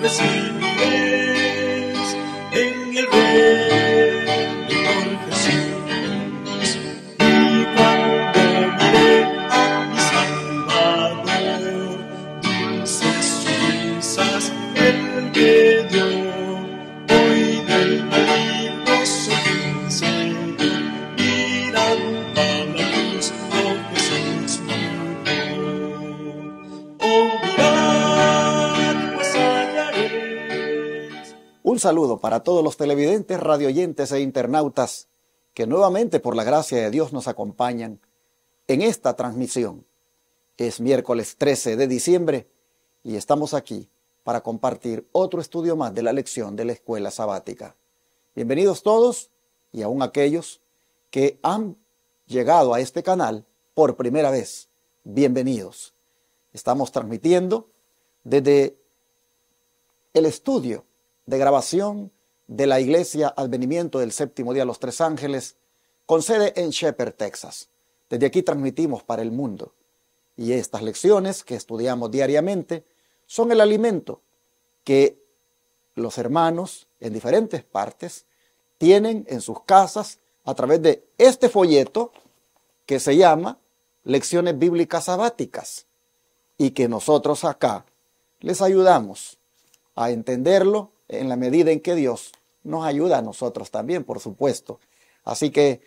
recibiréis en el reino por Jesús. Y cuando miré a mi Salvador, dulces sonrisas Él me dio. Hoy del maligno soy un Señor, mirando a la cruz, oh Jesús murió. Oh, mirad, pues hallaréis. Un saludo para todos los televidentes, radioyentes e internautas que nuevamente por la gracia de Dios nos acompañan en esta transmisión. Es miércoles 13 de diciembre y estamos aquí para compartir otro estudio más de la lección de la escuela sabática. Bienvenidos todos y aún aquellos que han llegado a este canal por primera vez. Bienvenidos. Estamos transmitiendo desde el estudio de grabación de la Iglesia Advenimiento del Séptimo Día de los Tres Ángeles, con sede en Shepherd, Texas. Desde aquí transmitimos para el mundo. Y estas lecciones que estudiamos diariamente son el alimento que los hermanos en diferentes partes tienen en sus casas a través de este folleto que se llama Lecciones Bíblicas Sabáticas, y que nosotros acá les ayudamos a entenderlo en la medida en que Dios nos ayuda a nosotros también, por supuesto. Así que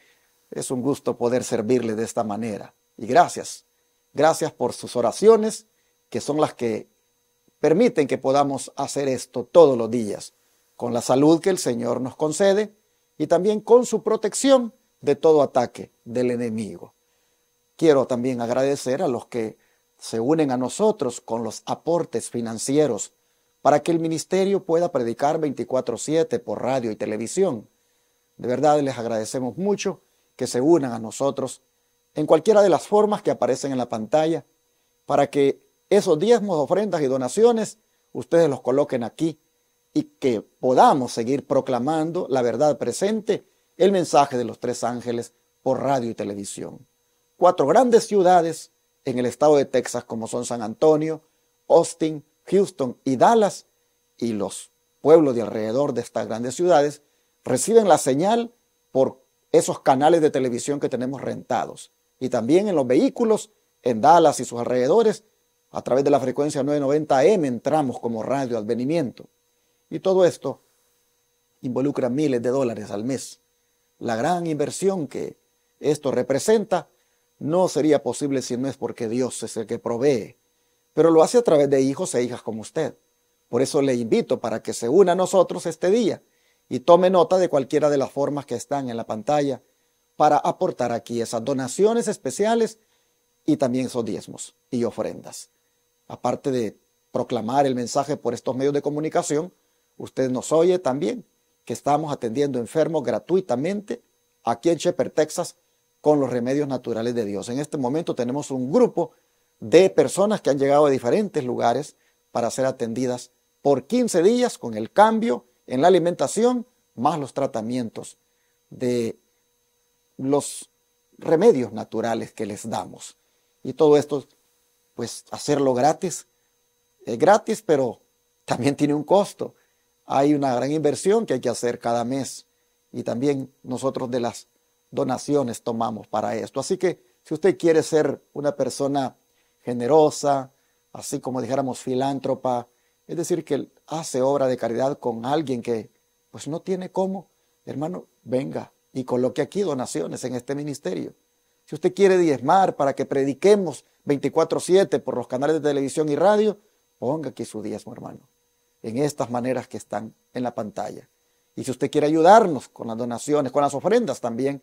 es un gusto poder servirle de esta manera. Y gracias por sus oraciones, que son las que permiten que podamos hacer esto todos los días, con la salud que el Señor nos concede y también con su protección de todo ataque del enemigo. Quiero también agradecer a los que se unen a nosotros con los aportes financieros para que el ministerio pueda predicar 24/7 por radio y televisión. De verdad les agradecemos mucho que se unan a nosotros en cualquiera de las formas que aparecen en la pantalla, para que esos diezmos, ofrendas y donaciones ustedes los coloquen aquí y que podamos seguir proclamando la verdad presente, el mensaje de los tres ángeles por radio y televisión. 4 grandes ciudades en el estado de Texas, como son San Antonio, Austin, Houston y Dallas, y los pueblos de alrededor de estas grandes ciudades reciben la señal por esos canales de televisión que tenemos rentados. Y también en los vehículos, en Dallas y sus alrededores, a través de la frecuencia 990 AM entramos como Radio Advenimiento. Y todo esto involucra miles de dólares al mes. La gran inversión que esto representa no sería posible si no es porque Dios es el que provee, pero lo hace a través de hijos e hijas como usted. Por eso le invito para que se una a nosotros este día y tome nota de cualquiera de las formas que están en la pantalla para aportar aquí esas donaciones especiales y también esos diezmos y ofrendas. Aparte de proclamar el mensaje por estos medios de comunicación, usted nos oye también que estamos atendiendo enfermos gratuitamente aquí en Shepherd, Texas, con los remedios naturales de Dios. En este momento tenemos un grupo de personas que han llegado de diferentes lugares para ser atendidas por 15 días con el cambio en la alimentación, más los tratamientos de los remedios naturales que les damos. Y todo esto, pues hacerlo gratis, es gratis, pero también tiene un costo. Hay una gran inversión que hay que hacer cada mes y también nosotros de las donaciones tomamos para esto. Así que si usted quiere ser una persona generosa, así como dijéramos filántropa, es decir, que hace obra de caridad con alguien que pues no tiene cómo, hermano, venga y coloque aquí donaciones en este ministerio. Si usted quiere diezmar para que prediquemos 24/7 por los canales de televisión y radio, ponga aquí su diezmo, hermano, en estas maneras que están en la pantalla. Y si usted quiere ayudarnos con las donaciones, con las ofrendas también,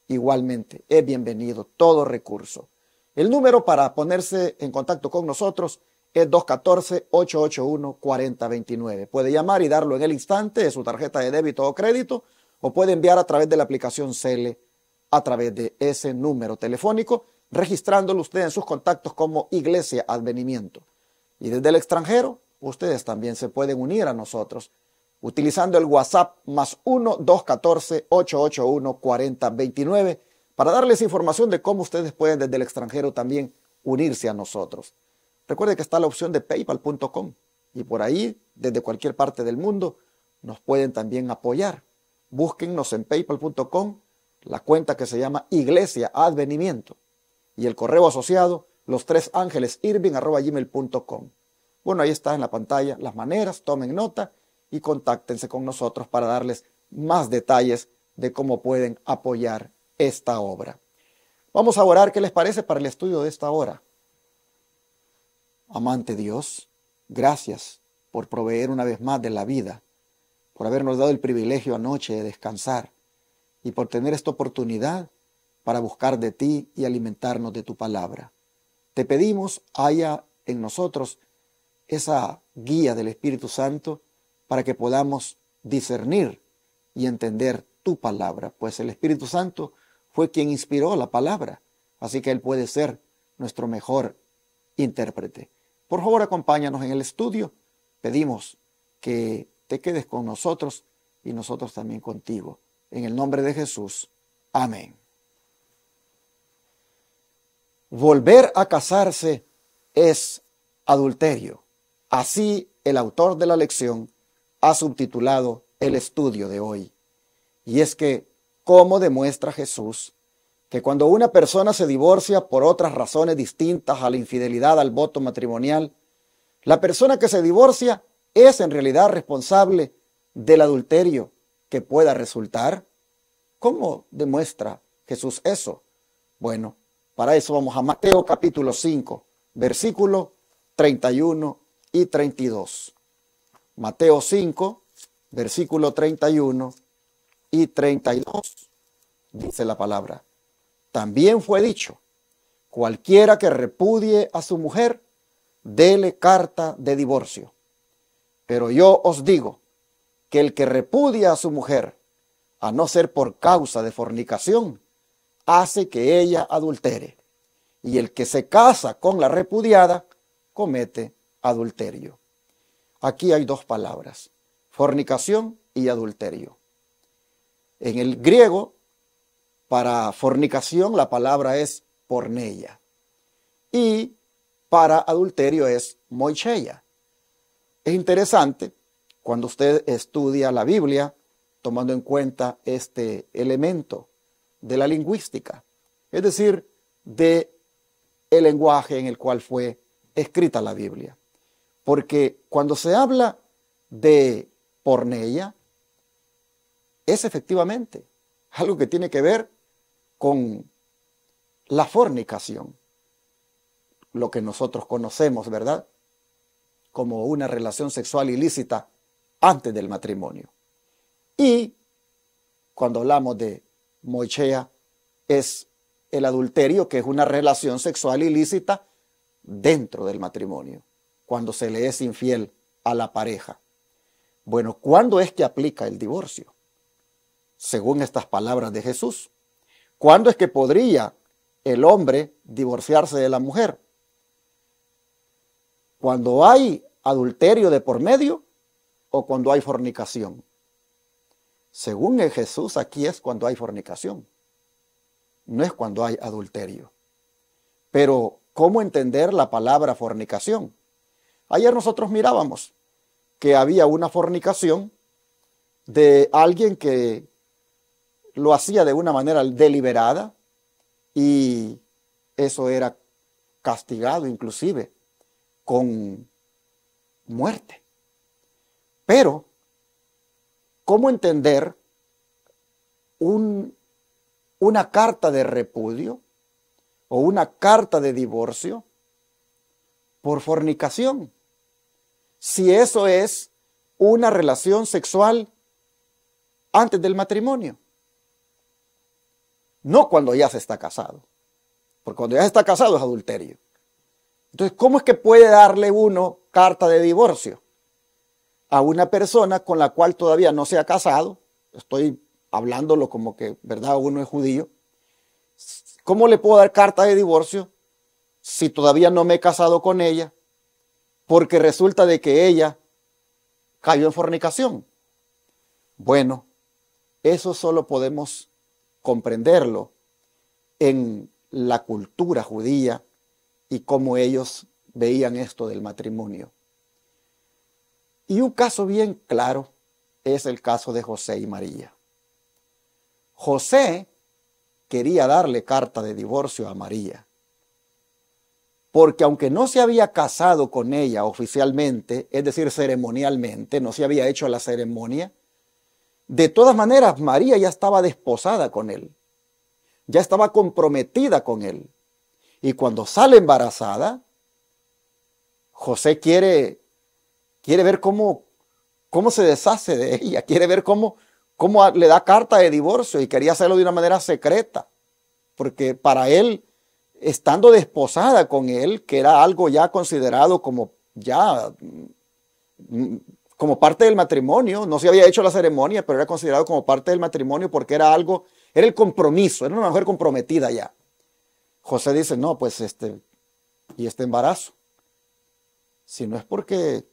igualmente es bienvenido todo recurso. El número para ponerse en contacto con nosotros es 214-881-4029. Puede llamar y darlo en el instante de su tarjeta de débito o crédito, o puede enviar a través de la aplicación Cele a través de ese número telefónico, registrándolo usted en sus contactos como Iglesia Advenimiento. Y desde el extranjero, ustedes también se pueden unir a nosotros utilizando el WhatsApp +1 214-881-4029 para darles información de cómo ustedes pueden desde el extranjero también unirse a nosotros. Recuerde que está la opción de paypal.com. y por ahí, desde cualquier parte del mundo, nos pueden también apoyar. Búsquennos en paypal.com, la cuenta que se llama Iglesia Advenimiento, y el correo asociado, lostresangelesirving@gmail.com. Bueno, ahí está en la pantalla las maneras, tomen nota y contáctense con nosotros para darles más detalles de cómo pueden apoyar esta obra. Vamos a orar, ¿qué les parece para el estudio de esta hora? Amante Dios, gracias por proveer una vez más de la vida, por habernos dado el privilegio anoche de descansar y por tener esta oportunidad para buscar de ti y alimentarnos de tu palabra. Te pedimos haya en nosotros esa guía del Espíritu Santo para que podamos discernir y entender tu palabra, pues el Espíritu Santo fue quien inspiró la palabra, así que Él puede ser nuestro mejor intérprete. Por favor, acompáñanos en el estudio. Pedimos que te quedes con nosotros y nosotros también contigo. En el nombre de Jesús. Amén. Volver a casarse es adulterio. Así el autor de la lección ha subtitulado el estudio de hoy. Y es que, ¿cómo demuestra Jesús que cuando una persona se divorcia por otras razones distintas a la infidelidad al voto matrimonial, la persona que se divorcia es en realidad responsable del adulterio que pueda resultar? ¿Cómo demuestra Jesús eso? Bueno, para eso vamos a Mateo capítulo 5, versículo 31 y 32. Mateo 5, versículo 31 y 32, dice la palabra. También fue dicho, cualquiera que repudie a su mujer, dele carta de divorcio. Pero yo os digo que el que repudia a su mujer, a no ser por causa de fornicación, hace que ella adultere. Y el que se casa con la repudiada, comete adulterio. Aquí hay dos palabras, fornicación y adulterio. En el griego, para fornicación la palabra es porneia y para adulterio es moicheia. Es interesante cuando usted estudia la Biblia tomando en cuenta este elemento de la lingüística, es decir, de el lenguaje en el cual fue escrita la Biblia. Porque cuando se habla de porneia, es efectivamente algo que tiene que ver con la fornicación, lo que nosotros conocemos, ¿verdad?, como una relación sexual ilícita antes del matrimonio. Y cuando hablamos de moichea, es el adulterio, que es una relación sexual ilícita dentro del matrimonio, cuando se le es infiel a la pareja. Bueno, ¿cuándo es que aplica el divorcio? Según estas palabras de Jesús, ¿cuándo es que podría el hombre divorciarse de la mujer? ¿Cuando hay adulterio de por medio o cuando hay fornicación? Según el Jesús, aquí es cuando hay fornicación, no es cuando hay adulterio. Pero, ¿cómo entender la palabra fornicación? Ayer nosotros mirábamos que había una fornicación de alguien que lo hacía de una manera deliberada y eso era castigado inclusive con muerte. Pero, ¿cómo entender una carta de repudio o una carta de divorcio por fornicación, si eso es una relación sexual antes del matrimonio? No cuando ya se está casado, porque cuando ya se está casado es adulterio. Entonces, ¿cómo es que puede darle uno carta de divorcio a una persona con la cual todavía no se ha casado? Estoy hablándolo como que, ¿verdad?, uno es judío. ¿Cómo le puedo dar carta de divorcio si todavía no me he casado con ella? Porque resulta de que ella cayó en fornicación. Bueno, eso solo podemos comprenderlo en la cultura judía y cómo ellos veían esto del matrimonio. Y un caso bien claro es el caso de José y María. José quería darle carta de divorcio a María, porque aunque no se había casado con ella oficialmente, es decir, ceremonialmente, no se había hecho la ceremonia, de todas maneras María ya estaba desposada con él, ya estaba comprometida con él. Y cuando sale embarazada, José quiere ver cómo se deshace de ella, quiere ver cómo le da carta de divorcio, y quería hacerlo de una manera secreta, porque para él, estando desposada con él, que era algo ya considerado como como parte del matrimonio, no se había hecho la ceremonia, pero era considerado como parte del matrimonio porque era el compromiso, era una mujer comprometida ya. José dice, no, pues y este embarazo, si no es porque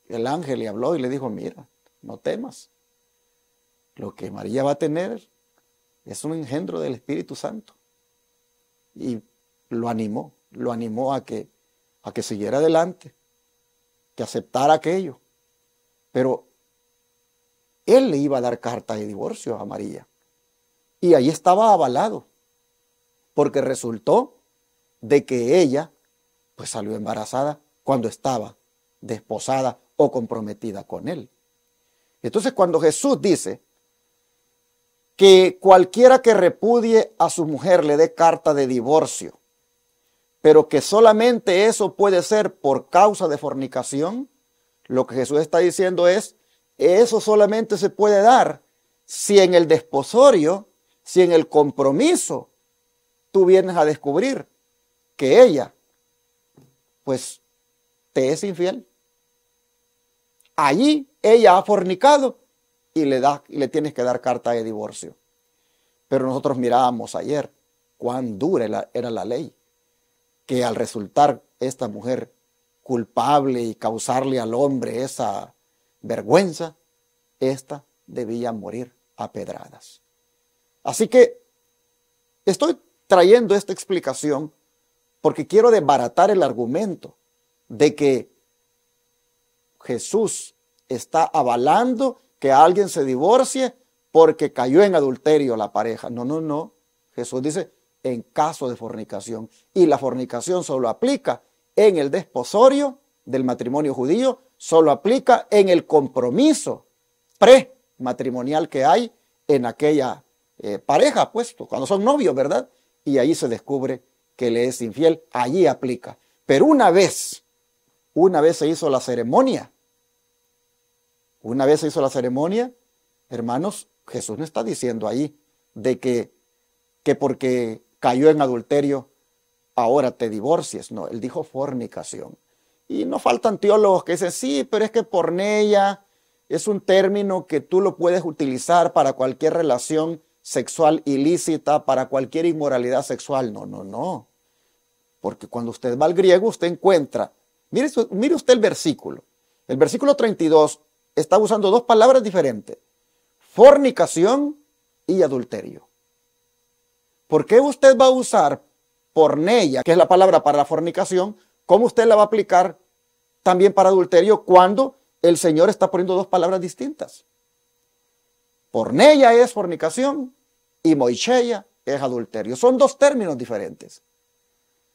el ángel le habló y le dijo, mira, no temas, lo que María va a tener es un engendro del Espíritu Santo. Y lo animó a que siguiera adelante, que aceptara aquello. Pero él le iba a dar carta de divorcio a María. Y ahí estaba avalado, porque resultó de que ella pues salió embarazada cuando estaba desposada o comprometida con él. Entonces, cuando Jesús dice que cualquiera que repudie a su mujer le dé carta de divorcio, pero que solamente eso puede ser por causa de fornicación, lo que Jesús está diciendo es, eso solamente se puede dar si en el desposorio, si en el compromiso, tú vienes a descubrir que ella, pues, te es infiel. Allí ella ha fornicado y le tienes que dar carta de divorcio. Pero nosotros mirábamos ayer cuán dura era la ley, que al resultar esta mujer culpable y causarle al hombre esa vergüenza, esta debía morir a pedradas. Así que estoy trayendo esta explicación porque quiero desbaratar el argumento de que Jesús está avalando que alguien se divorcie porque cayó en adulterio la pareja. No, no, no. Jesús dice en caso de fornicación. Y la fornicación solo aplica en el desposorio del matrimonio judío, solo aplica en el compromiso prematrimonial que hay en aquella pareja, pues, cuando son novios, ¿verdad? Y ahí se descubre que le es infiel, allí aplica. Pero una vez se hizo la ceremonia, hermanos, Jesús no está diciendo ahí de que porque cayó en adulterio, ahora te divorcies. No, él dijo fornicación. Y no faltan teólogos que dicen, sí, pero es que porneia es un término que tú lo puedes utilizar para cualquier relación sexual ilícita, para cualquier inmoralidad sexual. No, no, no. Porque cuando usted va al griego, usted encuentra, mire usted el versículo. El versículo 32 está usando dos palabras diferentes: fornicación y adulterio. ¿Por qué usted va a usar porneia, que es la palabra para la fornicación, cómo usted la va a aplicar también para adulterio cuando el Señor está poniendo dos palabras distintas? Porneia es fornicación y moicheia es adulterio. Son dos términos diferentes.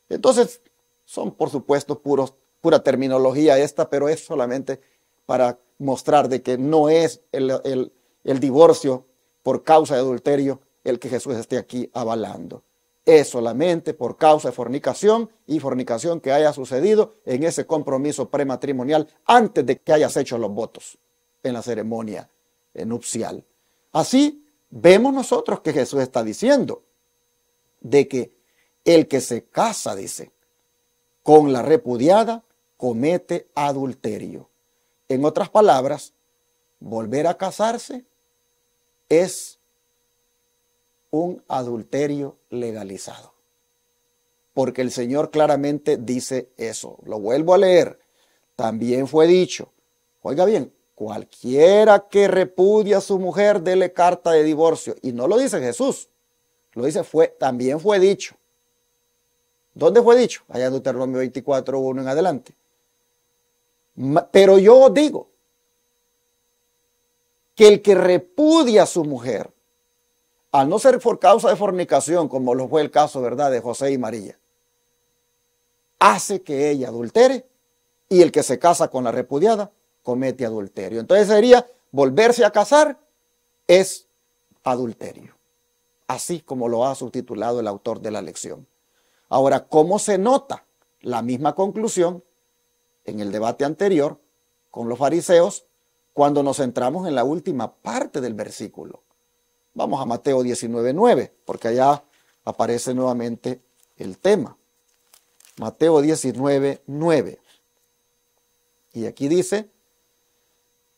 Entonces, son por supuesto pura terminología esta, pero es solamente para mostrar de que no es el divorcio por causa de adulterio el que Jesús esté aquí avalando. Es solamente por causa de fornicación, y fornicación que haya sucedido en ese compromiso prematrimonial antes de que hayas hecho los votos en la ceremonia nupcial. Así vemos nosotros que Jesús está diciendo de que el que se casa, dice, con la repudiada, comete adulterio. En otras palabras, volver a casarse es un adulterio legalizado. Porque el Señor claramente dice eso. Lo vuelvo a leer. También fue dicho, oiga bien, cualquiera que repudia a su mujer, dele carta de divorcio. Y no lo dice Jesús, lo dice también fue dicho. ¿Dónde fue dicho? Allá en Deuteronomio 24:1 en adelante. Pero yo digo, que el que repudia a su mujer, al no ser por causa de fornicación, como lo fue el caso, ¿verdad?, de José y María, hace que ella adultere, y el que se casa con la repudiada comete adulterio. Entonces sería volverse a casar es adulterio, así como lo ha subtitulado el autor de la lección. Ahora, ¿cómo se nota la misma conclusión en el debate anterior con los fariseos cuando nos centramos en la última parte del versículo? Vamos a Mateo 19:9, porque allá aparece nuevamente el tema. Mateo 19:9. Y aquí dice: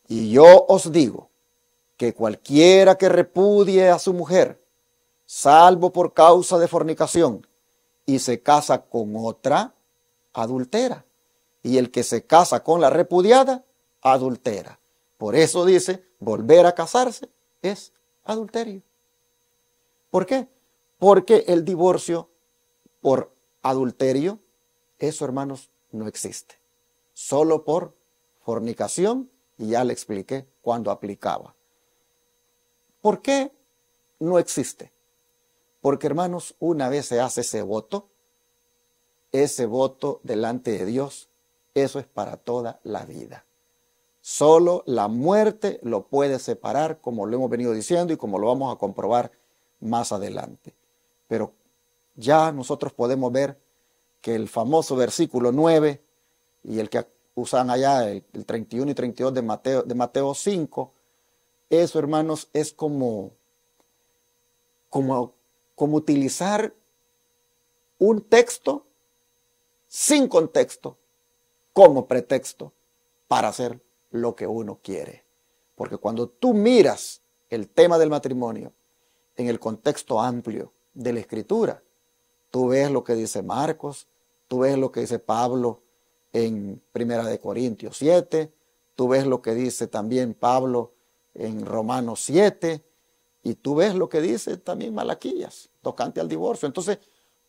y yo os digo que cualquiera que repudie a su mujer, salvo por causa de fornicación, y se casa con otra, adultera. Y el que se casa con la repudiada, adultera. Por eso dice, volver a casarse es adulterio. ¿Por qué? Porque el divorcio por adulterio, eso, hermanos, no existe. Solo por fornicación, y ya le expliqué cuándo aplicaba. ¿Por qué no existe? Porque, hermanos, una vez se hace ese voto delante de Dios, eso es para toda la vida. Solo la muerte lo puede separar, como lo hemos venido diciendo y como lo vamos a comprobar más adelante. Pero ya nosotros podemos ver que el famoso versículo 9 y el que usan allá, el 31 y 32 de Mateo 5, eso, hermanos, es como utilizar un texto sin contexto como pretexto para hacer lo que uno quiere. Porque cuando tú miras el tema del matrimonio en el contexto amplio de la Escritura, tú ves lo que dice Marcos, tú ves lo que dice Pablo en 1 Corintios 7, tú ves lo que dice también Pablo en Romanos 7, y tú ves lo que dice también Malaquías, tocante al divorcio. Entonces,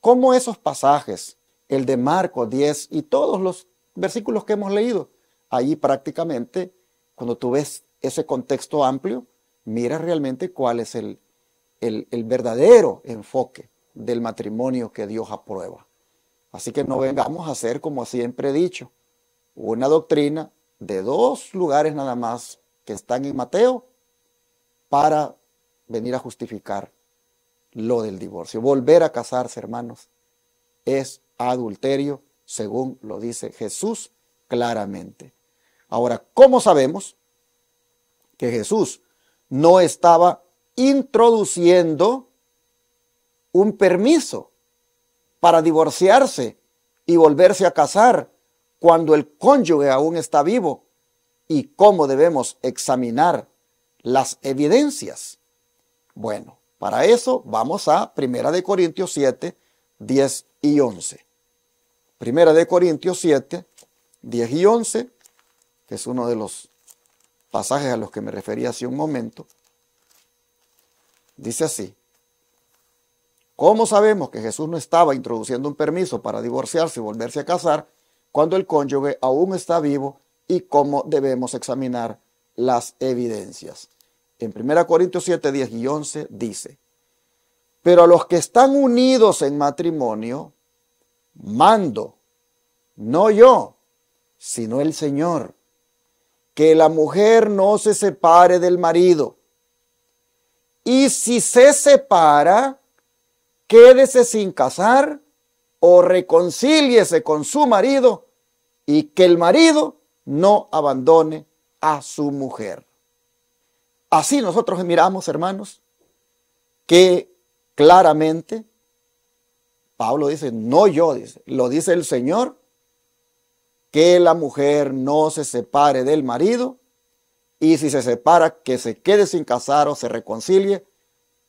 ¿cómo esos pasajes, el de Marcos 10 y todos los versículos que hemos leído, ahí prácticamente, cuando tú ves ese contexto amplio, mira realmente cuál es el verdadero enfoque del matrimonio que Dios aprueba? Así que no vengamos a hacer, como siempre he dicho, una doctrina de dos lugares nada más que están en Mateo para venir a justificar lo del divorcio. Volver a casarse, hermanos, es adulterio, según lo dice Jesús claramente. Ahora, ¿cómo sabemos que Jesús no estaba introduciendo un permiso para divorciarse y volverse a casar cuando el cónyuge aún está vivo? ¿Y cómo debemos examinar las evidencias? Bueno, para eso vamos a 1 Corintios 7, 10 y 11. 1 Corintios 7, 10 y 11, que es uno de los pasajes a los que me refería hace un momento. Dice así: ¿cómo sabemos que Jesús no estaba introduciendo un permiso para divorciarse y volverse a casar cuando el cónyuge aún está vivo, y cómo debemos examinar las evidencias? En 1 Corintios 7, 10 y 11 dice: pero a los que están unidos en matrimonio, mando, no yo, sino el Señor, que la mujer no se separe del marido. Y si se separa, quédese sin casar o reconcíliese con su marido, y que el marido no abandone a su mujer. Así nosotros miramos, hermanos, que claramente Pablo dice, no yo, dice, lo dice el Señor, que la mujer no se separe del marido, y si se separa, que se quede sin casar o se reconcilie,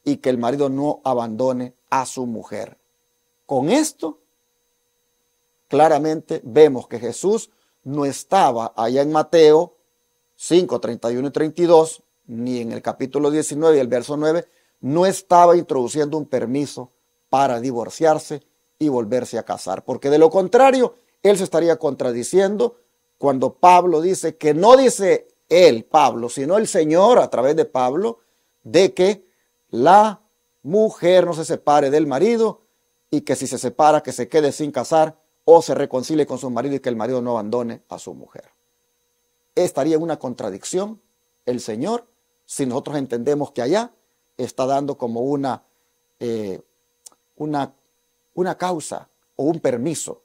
y que el marido no abandone a su mujer. Con esto, claramente vemos que Jesús no estaba allá en Mateo 5, 31 y 32, ni en el capítulo 19 y el verso 9, no estaba introduciendo un permiso para divorciarse y volverse a casar, porque de lo contrario, él se estaría contradiciendo cuando Pablo dice que no dice él, Pablo, sino el Señor a través de Pablo, de que la mujer no se separe del marido y que si se separa, que se quede sin casar o se reconcilie con su marido y que el marido no abandone a su mujer. Estaría en una contradicción el Señor si nosotros entendemos que allá está dando como una causa o un permiso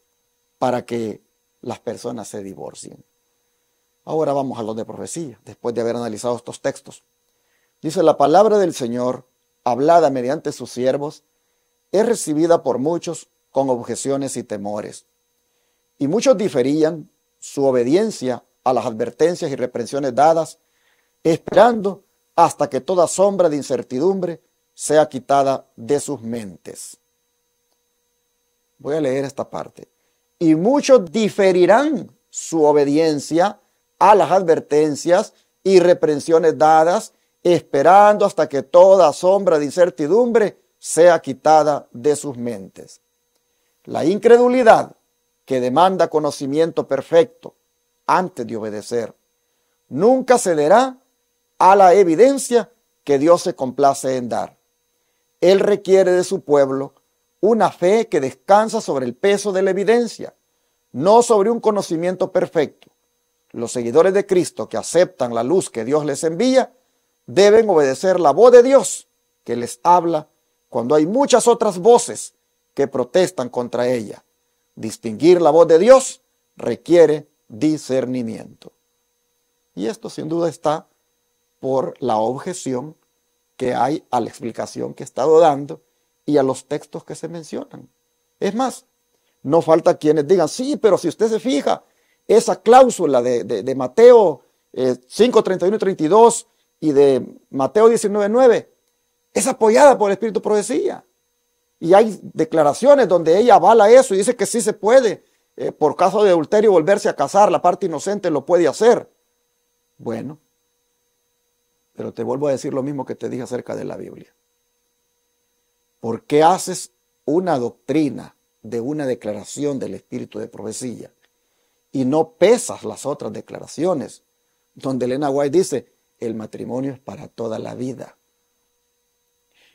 para que las personas se divorcien. Ahora vamos a los de profecía, después de haber analizado estos textos. Dice: la palabra del Señor, hablada mediante sus siervos, es recibida por muchos con objeciones y temores. Y muchos diferían su obediencia a las advertencias y reprensiones dadas, esperando hasta que toda sombra de incertidumbre sea quitada de sus mentes. Voy a leer esta parte. Y muchos diferirán su obediencia a las advertencias y reprensiones dadas, esperando hasta que toda sombra de incertidumbre sea quitada de sus mentes. La incredulidad, que demanda conocimiento perfecto antes de obedecer, nunca cederá a la evidencia que Dios se complace en dar. Él requiere de su pueblo una fe que descansa sobre el peso de la evidencia, no sobre un conocimiento perfecto. Los seguidores de Cristo que aceptan la luz que Dios les envía deben obedecer la voz de Dios que les habla cuando hay muchas otras voces que protestan contra ella. Distinguir la voz de Dios requiere discernimiento. Y esto sin duda está por la objeción que hay a la explicación que he estado dando y a los textos que se mencionan. Es más, no falta quienes digan: sí, pero si usted se fija, esa cláusula de Mateo 5, 31 y 32 y de Mateo 19, 9 es apoyada por el Espíritu de Profecía. Y hay declaraciones donde ella avala eso y dice que sí se puede, por caso de adulterio, volverse a casar. La parte inocente lo puede hacer. Bueno, pero te vuelvo a decir lo mismo que te dije acerca de la Biblia. ¿Por qué haces una doctrina de una declaración del Espíritu de Profecía y no pesas las otras declaraciones donde Elena White dice: el matrimonio es para toda la vida?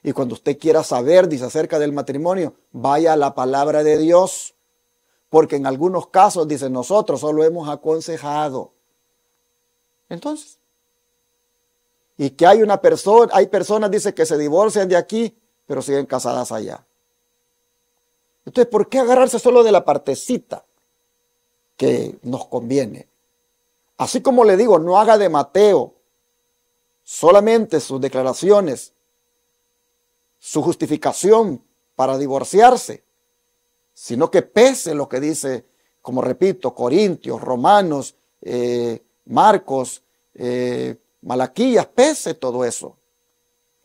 Y cuando usted quiera saber, dice, acerca del matrimonio, vaya a la palabra de Dios, porque en algunos casos, dice, nosotros solo hemos aconsejado. Entonces, y que hay personas, dice, que se divorcian de aquí, pero siguen casadas allá. Entonces, ¿por qué agarrarse solo de la partecita que nos conviene? Así como le digo, no haga de Mateo solamente sus declaraciones, su justificación para divorciarse, sino que pese lo que dice, como repito, Corintios, Romanos, Marcos, Malaquías, pese todo eso.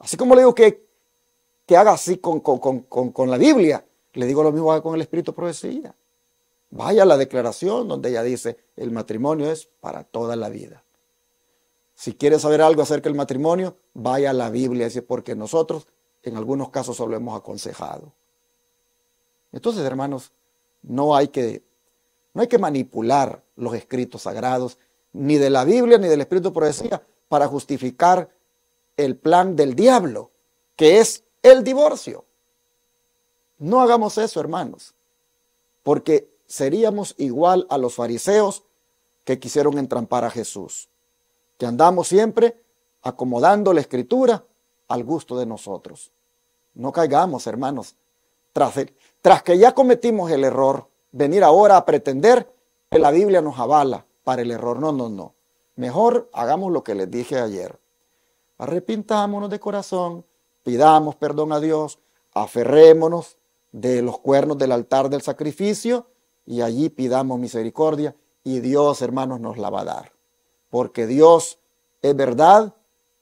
Así como le digo que haga así con la Biblia, le digo lo mismo con el Espíritu de Profecía. Vaya a la declaración donde ella dice: el matrimonio es para toda la vida. Si quiere saber algo acerca del matrimonio, vaya a la Biblia, porque nosotros en algunos casos solo hemos aconsejado. Entonces, hermanos, no hay que manipular los escritos sagrados, ni de la Biblia ni del Espíritu de Profecía, para justificar el plan del diablo, que es el divorcio. No hagamos eso, hermanos, porque seríamos igual a los fariseos que quisieron entrampar a Jesús, que andamos siempre acomodando la Escritura al gusto de nosotros. No caigamos, hermanos, tras que ya cometimos el error, venir ahora a pretender que la Biblia nos avala para el error. No, no, no. Mejor hagamos lo que les dije ayer. Arrepintámonos de corazón, pidamos perdón a Dios, aferrémonos de los cuernos del altar del sacrificio y allí pidamos misericordia y Dios, hermanos, nos la va a dar. Porque Dios es verdad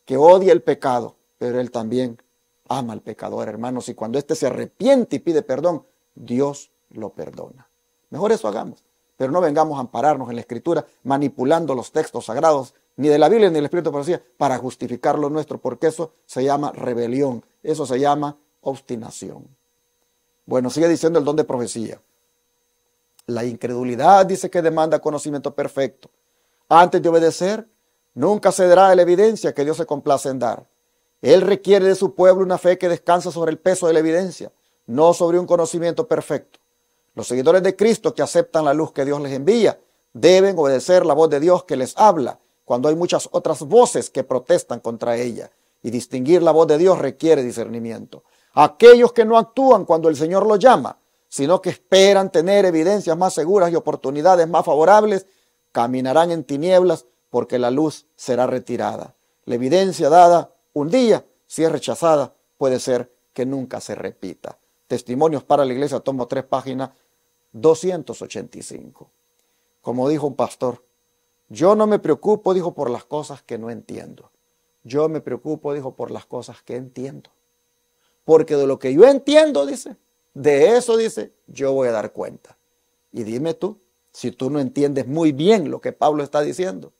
que odia el pecado, pero Él también ama al pecador, hermanos, y cuando éste se arrepiente y pide perdón, Dios lo perdona. Mejor eso hagamos, pero no vengamos a ampararnos en la Escritura manipulando los textos sagrados, ni de la Biblia ni del Espíritu de Profecía, para justificar lo nuestro, porque eso se llama rebelión, eso se llama obstinación. Bueno, sigue diciendo el don de profecía. La incredulidad dice que demanda conocimiento perfecto. Antes de obedecer, Nunca cederá a la evidencia que Dios se complace en dar. Él requiere de su pueblo una fe que descansa sobre el peso de la evidencia, no sobre un conocimiento perfecto. Los seguidores de Cristo que aceptan la luz que Dios les envía deben obedecer la voz de Dios que les habla cuando hay muchas otras voces que protestan contra ella. Y distinguir la voz de Dios requiere discernimiento. Aquellos que no actúan cuando el Señor los llama, sino que esperan tener evidencias más seguras y oportunidades más favorables, caminarán en tinieblas porque la luz será retirada. La evidencia dada un día, si es rechazada, puede ser que nunca se repita. Testimonios para la Iglesia, tomo 3, página 285. Como dijo un pastor, yo no me preocupo, dijo, por las cosas que no entiendo. Yo me preocupo, dijo, por las cosas que entiendo. Porque de lo que yo entiendo, dice, de eso, dice, yo voy a dar cuenta. Y dime tú, si tú no entiendes muy bien lo que Pablo está diciendo,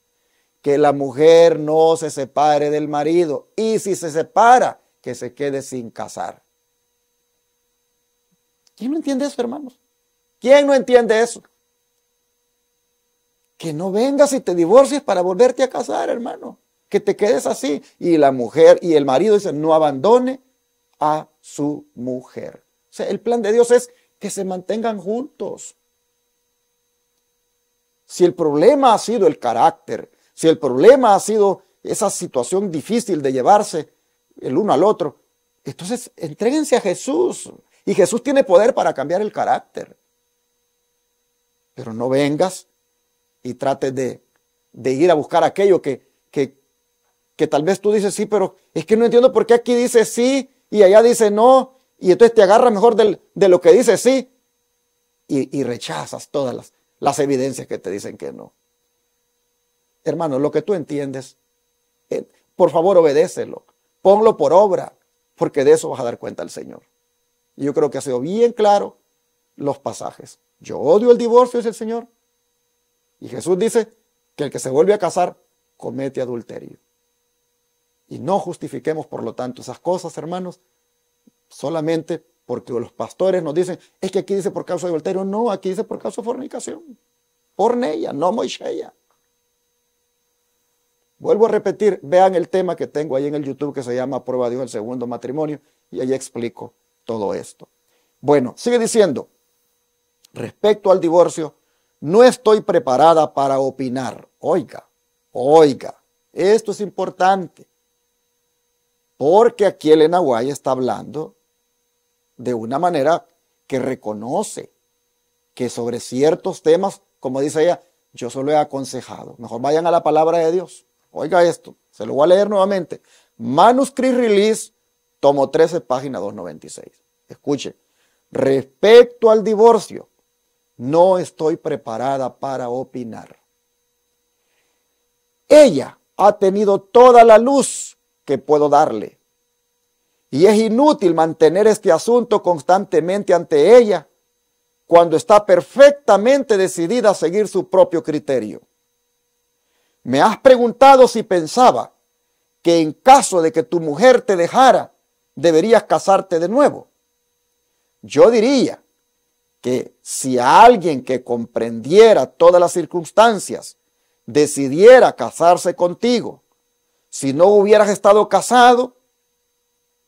que la mujer no se separe del marido, y si se separa, que se quede sin casar. ¿Quién no entiende eso, hermanos? ¿Quién no entiende eso? Que no vengas y te divorcies para volverte a casar, hermano. Que te quedes así. Y la mujer y el marido dicen, no abandone a su mujer. O sea, el plan de Dios es que se mantengan juntos. Si el problema ha sido el carácter, si el problema ha sido esa situación difícil de llevarse el uno al otro, entonces entréguense a Jesús. Y Jesús tiene poder para cambiar el carácter. Pero no vengas y trates de ir a buscar aquello que tal vez tú dices sí, pero es que no entiendo por qué aquí dice sí y allá dice no, y entonces te agarras mejor de lo que dice sí y rechazas todas las evidencias que te dicen que no. Hermano, lo que tú entiendes, por favor obedécelo, ponlo por obra, porque de eso vas a dar cuenta al Señor. Y yo creo que ha sido bien claro los pasajes. Yo odio el divorcio, dice el Señor. Y Jesús dice que el que se vuelve a casar comete adulterio. Y no justifiquemos, por lo tanto, esas cosas, hermanos, solamente porque los pastores nos dicen, es que aquí dice por causa de adulterio. No, aquí dice por causa de fornicación. Porneia, no moisheia. Vuelvo a repetir, vean el tema que tengo ahí en el YouTube que se llama Prueba de Dios el segundo matrimonio, y ahí explico todo esto. Bueno, sigue diciendo, respecto al divorcio, no estoy preparada para opinar. Oiga, esto es importante. Porque aquí Elena White está hablando de una manera que reconoce que sobre ciertos temas, como dice ella, yo solo he aconsejado. Mejor vayan a la palabra de Dios. Oiga esto, se lo voy a leer nuevamente. Manuscript Release, tomo 13, página 296. Escuche, respecto al divorcio, no estoy preparada para opinar. Ella ha tenido toda la luz que puedo darle. Y es inútil mantener este asunto constantemente ante ella cuando está perfectamente decidida a seguir su propio criterio. Me has preguntado si pensaba que en caso de que tu mujer te dejara, deberías casarte de nuevo. Yo diría que si alguien que comprendiera todas las circunstancias decidiera casarse contigo, si no hubieras estado casado,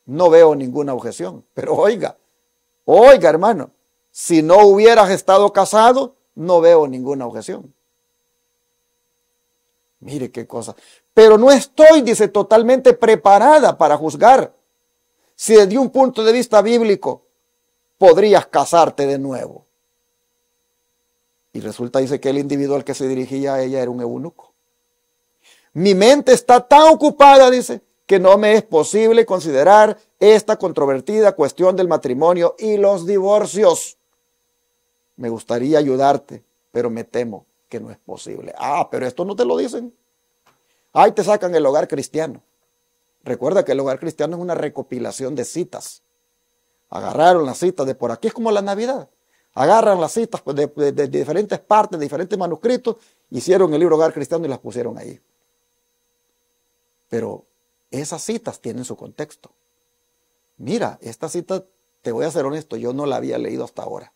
no veo ninguna objeción. Pero oiga, hermano, si no hubieras estado casado, no veo ninguna objeción. Mire qué cosa. Pero no estoy, dice, totalmente preparada para juzgar si desde un punto de vista bíblico podrías casarte de nuevo. Y resulta, dice, que el individuo al que se dirigía a ella era un eunuco. Mi mente está tan ocupada, dice, que no me es posible considerar esta controvertida cuestión del matrimonio y los divorcios. Me gustaría ayudarte, pero me temo que no es posible. Pero esto no te lo dicen. Ahí te sacan el hogar cristiano. Recuerda que el hogar cristiano es una recopilación de citas. Agarraron las citas de por aquí, es como la Navidad. Agarran las citas de diferentes partes, de diferentes manuscritos, hicieron el libro Hogar Cristiano y las pusieron ahí. Pero esas citas tienen su contexto. Mira, esta cita, te voy a ser honesto, yo no la había leído hasta ahora.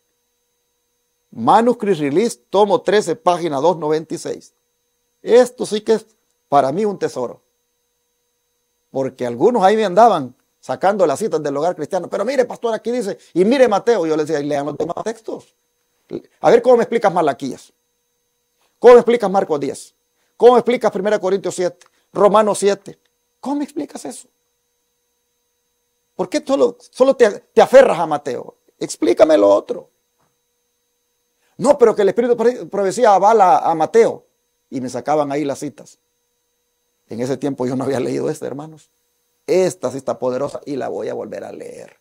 Manuscript Release, tomo 13, página 296. Esto sí que es para mí un tesoro. Porque algunos ahí me andaban sacando las citas del Hogar Cristiano. Pero mire, pastor, aquí dice, y mire Mateo. Yo les decía, lean los demás textos. A ver cómo me explicas Malaquías. ¿Cómo me explicas Marcos 10? ¿Cómo me explicas 1 Corintios 7? Romanos 7. ¿Cómo me explicas eso? ¿Por qué solo te aferras a Mateo? Explícame lo otro. No, pero que el Espíritu de Profecía avala a Mateo. Y me sacaban ahí las citas. En ese tiempo yo no había leído esta, hermanos. Esta sí está poderosa y la voy a volver a leer.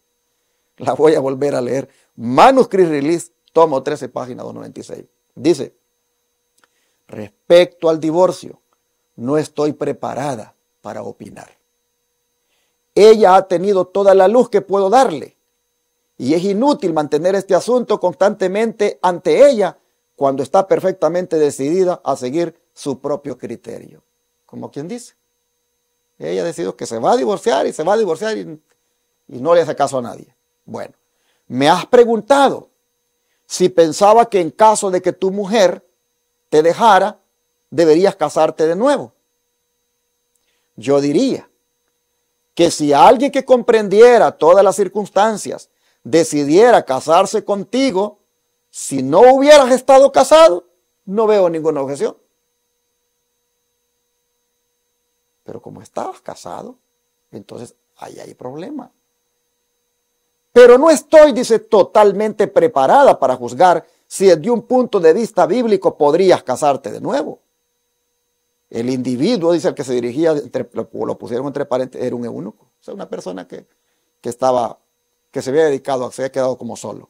La voy a volver a leer. Manuscript Release, tomo 13, página 296. Dice, respecto al divorcio, no estoy preparada para opinar. Ella ha tenido toda la luz que puedo darle y es inútil mantener este asunto constantemente ante ella cuando está perfectamente decidida a seguir su propio criterio. Como quien dice, ella decidió que se va a divorciar y se va a divorciar y no le hace caso a nadie. Bueno, me has preguntado si pensaba que en caso de que tu mujer te dejara, deberías casarte de nuevo. Yo diría que si alguien que comprendiera todas las circunstancias decidiera casarse contigo, si no hubieras estado casado, no veo ninguna objeción. Pero como estabas casado, entonces ahí hay problema. Pero no estoy, dice, totalmente preparada para juzgar si desde un punto de vista bíblico podrías casarte de nuevo. El individuo, dice el que se dirigía, lo pusieron entre paréntesis, era un eunuco. O sea, una persona que se había dedicado, se había quedado como solo.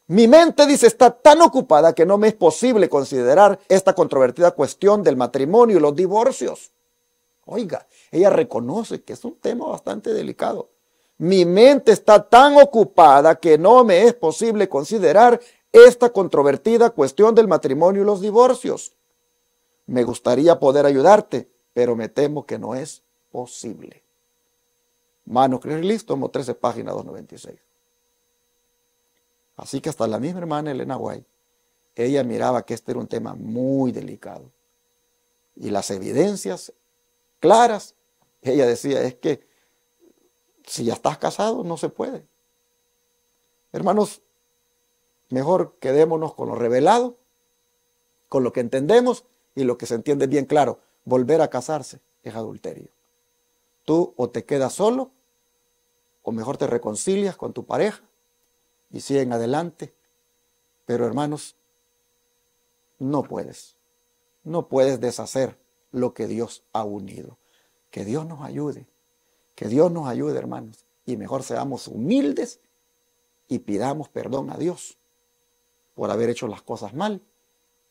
Mi mente, dice, está tan ocupada que no me es posible considerar esta controvertida cuestión del matrimonio y los divorcios. Oiga, ella reconoce que es un tema bastante delicado. Mi mente está tan ocupada que no me es posible considerar esta controvertida cuestión del matrimonio y los divorcios. Me gustaría poder ayudarte, pero me temo que no es posible. Manuscript Release, tomo 13, página 296. Así que hasta la misma hermana Elena White, ella miraba que este era un tema muy delicado. Y las evidencias claras, ella decía, es que si ya estás casado, no se puede. Hermanos, mejor quedémonos con lo revelado, con lo que entendemos y lo que se entiende bien claro. Volver a casarse es adulterio. Tú o te quedas solo, o mejor te reconcilias con tu pareja y siguen adelante. Pero hermanos, no puedes deshacer lo que Dios ha unido. Que Dios nos ayude. Que Dios nos ayude, hermanos, y mejor seamos humildes y pidamos perdón a Dios por haber hecho las cosas mal.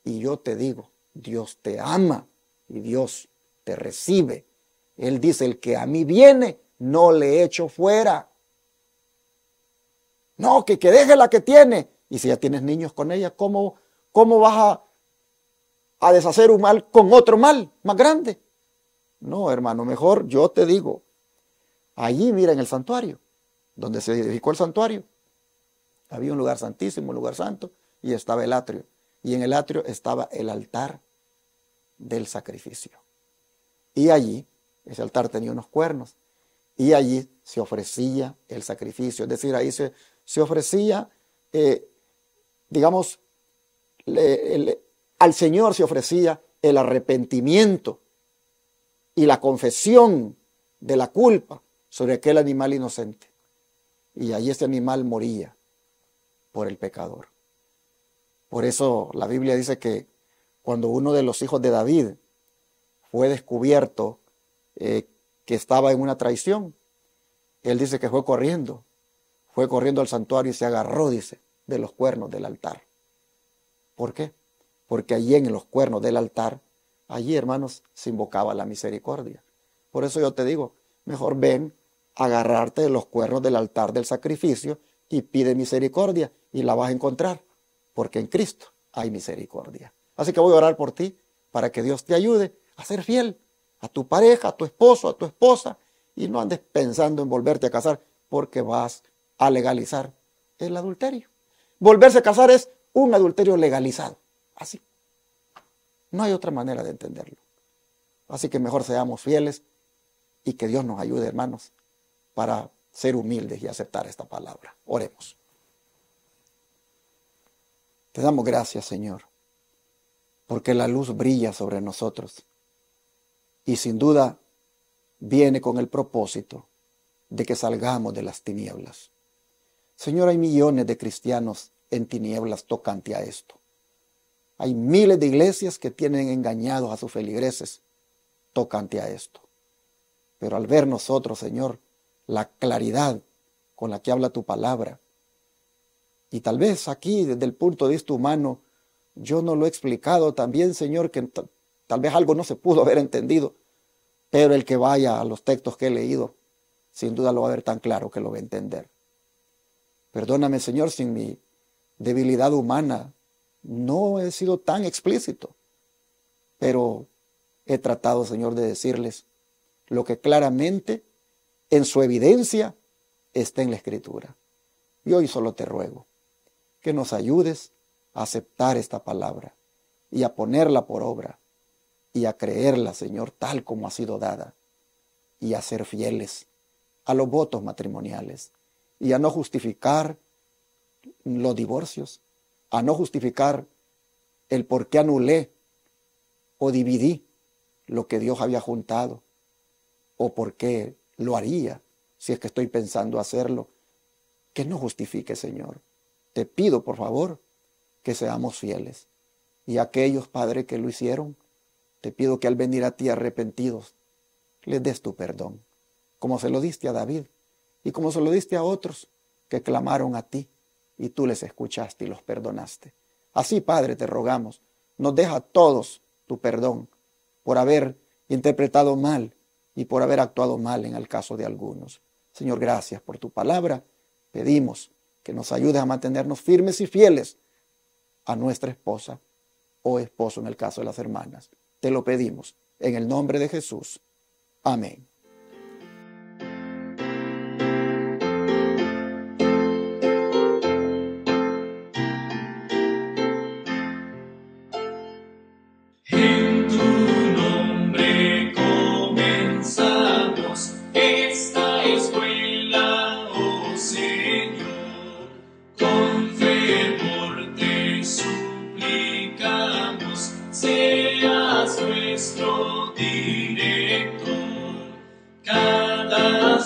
Y yo te digo, Dios te ama y Dios te recibe. Él dice, el que a mí viene, no le echo fuera. No, que deje la que tiene. Y si ya tienes niños con ella, ¿cómo vas a deshacer un mal con otro mal más grande? No, hermano, mejor yo te digo, allí, mira, en el santuario, donde se edificó el santuario, había un lugar santísimo, un lugar santo, y estaba el atrio. Y en el atrio estaba el altar del sacrificio. Y allí, ese altar tenía unos cuernos, y allí se ofrecía el sacrificio. Es decir, ahí se ofrecía, digamos, al Señor se ofrecía el arrepentimiento y la confesión de la culpa sobre aquel animal inocente. Y allí ese animal moría por el pecador. Por eso la Biblia dice que cuando uno de los hijos de David fue descubierto que estaba en una traición, él dice que fue corriendo al santuario y se agarró, dice, de los cuernos del altar. ¿Por qué? Porque allí en los cuernos del altar, allí, hermanos, se invocaba la misericordia. Por eso yo te digo, mejor ven, agarrarte de los cuernos del altar del sacrificio y pide misericordia y la vas a encontrar, porque en Cristo hay misericordia. Así que voy a orar por ti para que Dios te ayude a ser fiel a tu pareja, a tu esposo, a tu esposa, y no andes pensando en volverte a casar porque vas a legalizar el adulterio. Volverse a casar es un adulterio legalizado, así. No hay otra manera de entenderlo. Así que mejor seamos fieles y que Dios nos ayude, hermanos, para ser humildes y aceptar esta palabra. Oremos. Te damos gracias, Señor, porque la luz brilla sobre nosotros y sin duda viene con el propósito de que salgamos de las tinieblas. Señor, hay millones de cristianos en tinieblas tocante a esto. Hay miles de iglesias que tienen engañados a sus feligreses tocante a esto. Pero al ver nosotros, Señor, la claridad con la que habla tu palabra, y tal vez aquí desde el punto de vista humano, yo no lo he explicado también, Señor, que tal vez algo no se pudo haber entendido, pero el que vaya a los textos que he leído, sin duda lo va a ver tan claro que lo va a entender. Perdóname, Señor, sin mi debilidad humana no he sido tan explícito, pero he tratado, Señor, de decirles lo que claramente en su evidencia está en la Escritura. Y hoy solo te ruego que nos ayudes a aceptar esta palabra y a ponerla por obra y a creerla, Señor, tal como ha sido dada, y a ser fieles a los votos matrimoniales y a no justificar los divorcios, a no justificar el por qué anulé o dividí lo que Dios había juntado, o por qué lo haría si es que estoy pensando hacerlo. Que no justifique, Señor. Te pido, por favor, que seamos fieles. Y aquellos, Padre, que lo hicieron, te pido que al venir a ti arrepentidos, les des tu perdón, como se lo diste a David y como se lo diste a otros que clamaron a ti y tú les escuchaste y los perdonaste. Así, Padre, te rogamos, nos deja a todos tu perdón por haber interpretado mal y por haber actuado mal en el caso de algunos. Señor, gracias por tu palabra. Pedimos que nos ayudes a mantenernos firmes y fieles a nuestra esposa o esposo en el caso de las hermanas. Te lo pedimos en el nombre de Jesús. Amén. En tu nombre comenzamos esta escuela, oh Señor. Con fervor te suplicamos, seas nuestro director. Cada